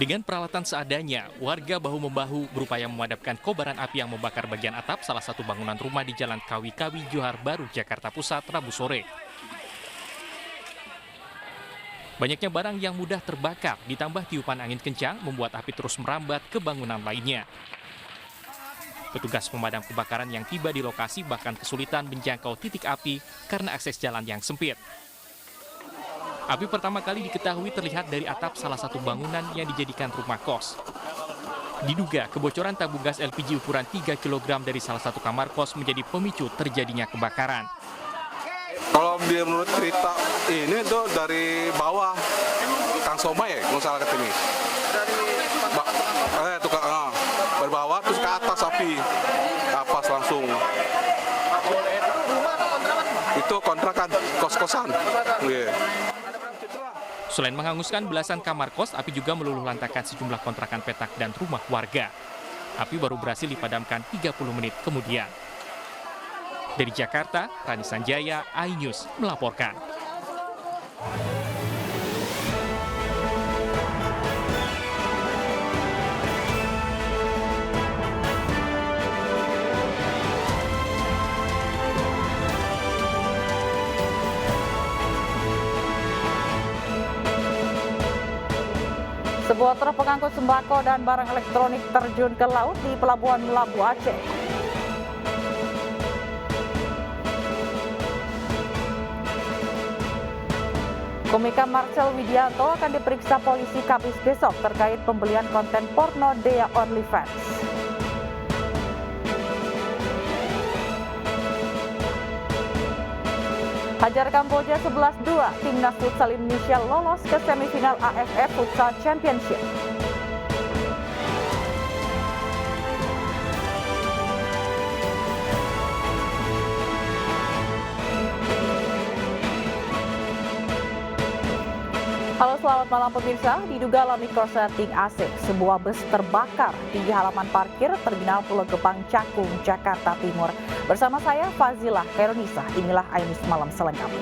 Dengan peralatan seadanya, warga bahu-membahu berupaya memadamkan kobaran api yang membakar bagian atap salah satu bangunan rumah di Jalan Kawi-Kawi, Johar Baru, Jakarta Pusat, Rabu sore. Banyaknya barang yang mudah terbakar, ditambah tiupan angin kencang, membuat api terus merambat ke bangunan lainnya. Petugas pemadam kebakaran yang tiba di lokasi bahkan kesulitan menjangkau titik api karena akses jalan yang sempit. Api pertama kali diketahui terlihat dari atap salah satu bangunan yang dijadikan rumah kos. Diduga kebocoran tabung gas LPG ukuran 3 kg dari salah satu kamar kos menjadi pemicu terjadinya kebakaran. Kalau dia menurut cerita ini tuh dari bawah Kang Soma ya, kalau salah ketemu. Dari bawah terus ke atas api, kapas langsung. Itu kontrakan kos-kosan. Yeah. Selain menghanguskan belasan kamar kos, api juga meluluh lantakan sejumlah kontrakan petak dan rumah warga. Api baru berhasil dipadamkan 30 menit kemudian. Dari Jakarta, Rani Sanjaya, iNews melaporkan. Sebuah truk pengangkut sembako dan barang elektronik terjun ke laut di Pelabuhan Melambu, Aceh. Komika Marcel Widianto akan diperiksa polisi Kamis besok terkait pembelian konten porno Dea OnlyFans. Hajar Kamboja 11-2, timnas futsal Indonesia lolos ke semifinal AFF Futsal Championship. Halo, selamat malam pemirsa. Diduga alami korsleting AC, sebuah bus terbakar di halaman parkir Terminal Pulau Gebang Cakung, Jakarta Timur. Bersama saya Fazilah Khairunisa, inilah iNews Malam selengkapnya.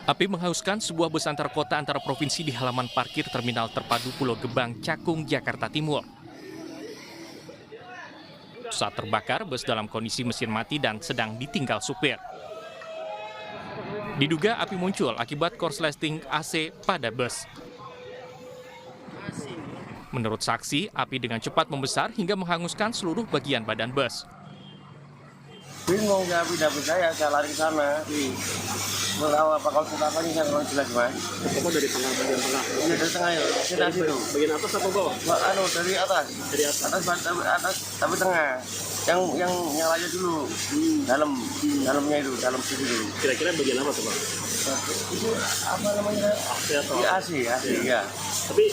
Api menghanguskan sebuah bus antar kota antar provinsi di halaman parkir Terminal Terpadu Pulau Gebang, Cakung, Jakarta Timur. Saat terbakar, bus dalam kondisi mesin mati dan sedang ditinggal supir. Diduga api muncul akibat korsleting AC pada bus. Menurut saksi, api dengan cepat membesar hingga menghanguskan seluruh bagian badan bus. Bingung ya, api dapet saya lari ke sana. Nggak tahu apa kalau sudah apa ini saya kurang jelas mas. Pokoknya dari tengah bagian tengah. Iya dari tengah ya, dari situ. Bagian atas apa bawah? Dari atas. Dari atas. Atas tapi tengah. Yang nyalanya dulu dalamnya itu dalam situ dulu. Kira-kira bagian apa tuh bang? Itu apa namanya? AC atau? AC ya. Tapi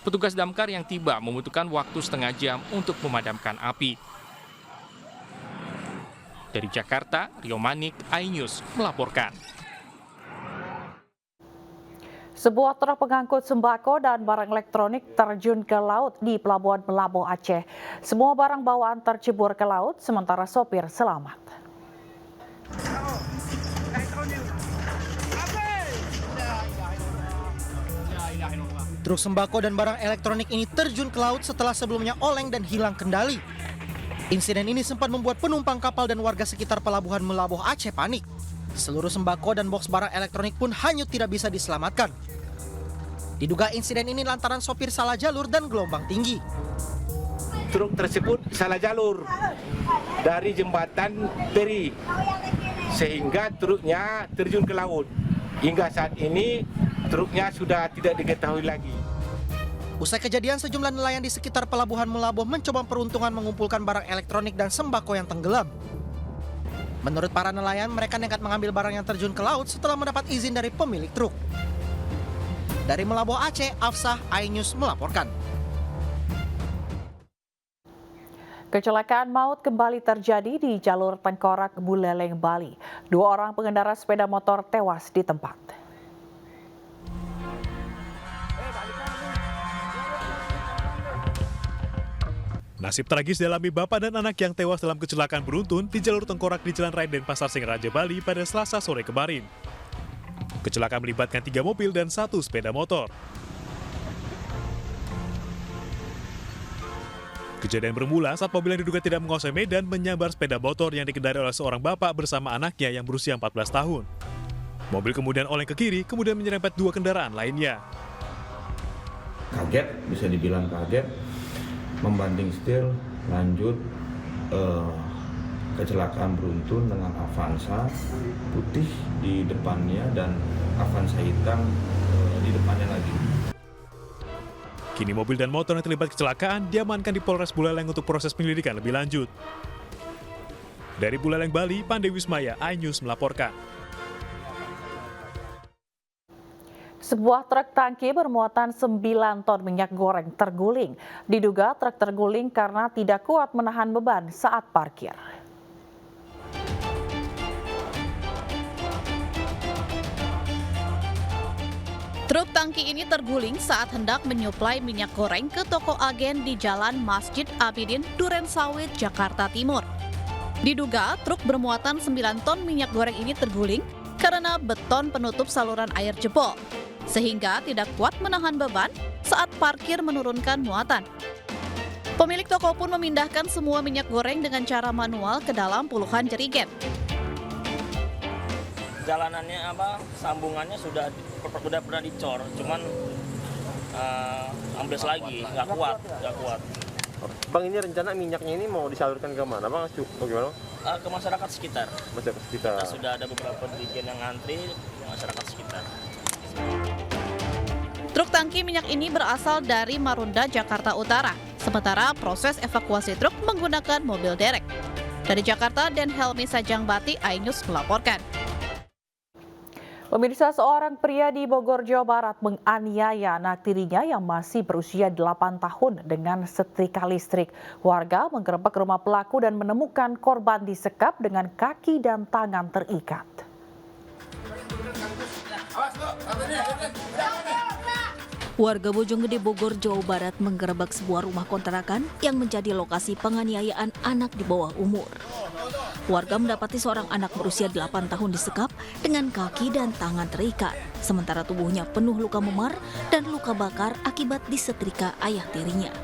Petugas damkar yang tiba membutuhkan waktu setengah jam untuk memadamkan api. Dari Jakarta, Rio Manik, iNews melaporkan. Sebuah truk pengangkut sembako dan barang elektronik terjun ke laut di Pelabuhan Melambu, Aceh. Semua barang bawaan tercebur ke laut, sementara sopir selamat. Truk sembako dan barang elektronik ini terjun ke laut setelah sebelumnya oleng dan hilang kendali. Insiden ini sempat membuat penumpang kapal dan warga sekitar Pelabuhan Melambu, Aceh panik. Seluruh sembako dan box barang elektronik pun hanyut tidak bisa diselamatkan. Diduga insiden ini lantaran sopir salah jalur dan gelombang tinggi. Truk tersebut salah jalur dari jembatan Peri sehingga truknya terjun ke laut. Hingga saat ini truknya sudah tidak diketahui lagi. Usai kejadian, sejumlah nelayan di sekitar Pelabuhan Melambu mencoba peruntungan mengumpulkan barang elektronik dan sembako yang tenggelam. Menurut para nelayan, mereka nekat mengambil barang yang terjun ke laut setelah mendapat izin dari pemilik truk. Dari Melambu, Aceh, Afsah, iNews melaporkan. Kecelakaan maut kembali terjadi di jalur Tengkorak Buleleng, Bali. 2 orang pengendara sepeda motor tewas di tempat. Nasib tragis dialami bapak dan anak yang tewas dalam kecelakaan beruntun di jalur tengkorak di Jalan Raya Denpasar Singaraja, Bali pada Selasa sore kemarin. Kecelakaan melibatkan 3 mobil dan 1 sepeda motor. Kejadian bermula saat mobil yang diduga tidak menguasai medan menyambar sepeda motor yang dikendarai oleh seorang bapak bersama anaknya yang berusia 14 tahun. Mobil kemudian oleng ke kiri, kemudian menyerempet 2 kendaraan lainnya. Kaget, bisa dibilang kaget, membanting setir, lanjut kecelakaan beruntun dengan Avanza putih di depannya dan Avanza hitam di depannya lagi. Kini mobil dan motor yang terlibat kecelakaan diamankan di Polres Buleleng untuk proses penyelidikan lebih lanjut. Dari Buleleng, Bali, Pandey Wismaya, iNews melaporkan. Sebuah truk tangki bermuatan 9 ton minyak goreng terguling. Diduga truk terguling karena tidak kuat menahan beban saat parkir. Truk tangki ini terguling saat hendak menyuplai minyak goreng ke toko agen di Jalan Masjid Abidin, Duren Sawit, Jakarta Timur. Diduga truk bermuatan 9 ton minyak goreng ini terguling karena beton penutup saluran air jebol, sehingga tidak kuat menahan beban saat parkir menurunkan muatan. Pemilik toko pun memindahkan semua minyak goreng dengan cara manual ke dalam puluhan jerigen. Jalanannya sambungannya sudah pernah dicor, cuman ambles lagi, nggak kuat. Bang, ini rencana minyaknya ini mau disalurkan ke mana, Bang? Bagaimana? Ke masyarakat sekitar. Masyarakat sekitar. Kita sudah ada beberapa jerigen yang ngantri masyarakat sekitar. Truk tangki minyak ini berasal dari Marunda, Jakarta Utara. Sementara proses evakuasi truk menggunakan mobil derek. Dari Jakarta, Den Helmi Sajangbati, iNews melaporkan. Pemirsa, seorang pria di Bogor, Jawa Barat menganiaya anak tirinya yang masih berusia 8 tahun dengan setrika listrik. Warga menggerebek rumah pelaku dan menemukan korban disekap dengan kaki dan tangan terikat. Warga Bojonggede, Bogor, Jawa Barat menggerebek sebuah rumah kontrakan yang menjadi lokasi penganiayaan anak di bawah umur. Warga mendapati seorang anak berusia 8 tahun disekap dengan kaki dan tangan terikat, sementara tubuhnya penuh luka memar dan luka bakar akibat disetrika ayah tirinya.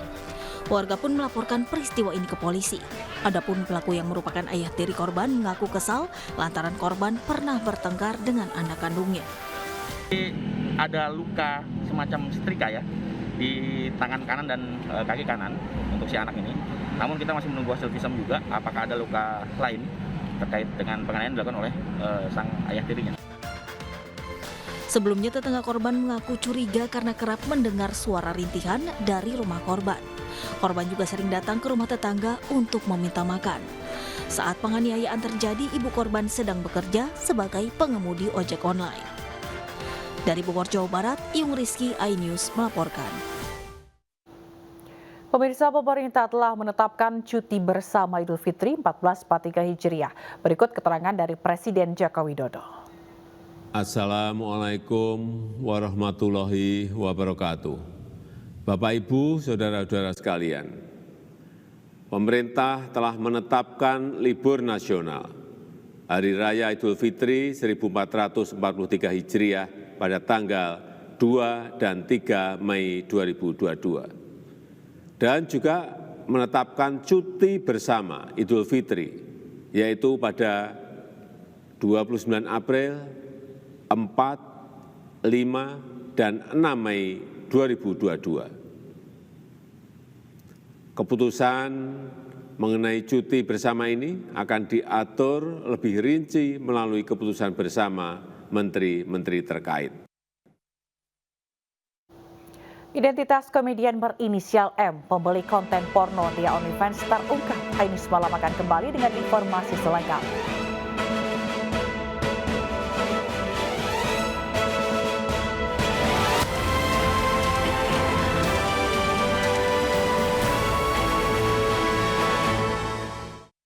Warga pun melaporkan peristiwa ini ke polisi. Adapun pelaku yang merupakan ayah tiri korban mengaku kesal lantaran korban pernah bertengkar dengan anak kandungnya. Ada luka semacam setrika ya di tangan kanan dan kaki kanan untuk si anak ini. Namun kita masih menunggu hasil visum juga apakah ada luka lain terkait dengan penganiayaan dilakukan oleh sang ayah tirinya. Sebelumnya tetangga korban mengaku curiga karena kerap mendengar suara rintihan dari rumah korban. Korban juga sering datang ke rumah tetangga untuk meminta makan. Saat penganiayaan terjadi, ibu korban sedang bekerja sebagai pengemudi ojek online. Dari Bogor, Jawa Barat, Yung Rizky, iNews melaporkan. Pemirsa, pemerintah telah menetapkan cuti bersama Idul Fitri 1443 Hijriah. Berikut keterangan dari Presiden Joko Widodo. Assalamualaikum warahmatullahi wabarakatuh. Bapak, Ibu, saudara-saudara sekalian, pemerintah telah menetapkan libur nasional Hari Raya Idul Fitri 1443 Hijriah pada tanggal 2 dan 3 Mei 2022. Dan juga menetapkan cuti bersama Idul Fitri, yaitu pada 29 April, 4, 5, dan 6 Mei 2022. Keputusan mengenai cuti bersama ini akan diatur lebih rinci melalui keputusan bersama menteri-menteri terkait. Identitas komedian berinisial M, pembeli konten porno di OnlyFans terungkap. Inews Malam akan kembali dengan informasi selengkapnya.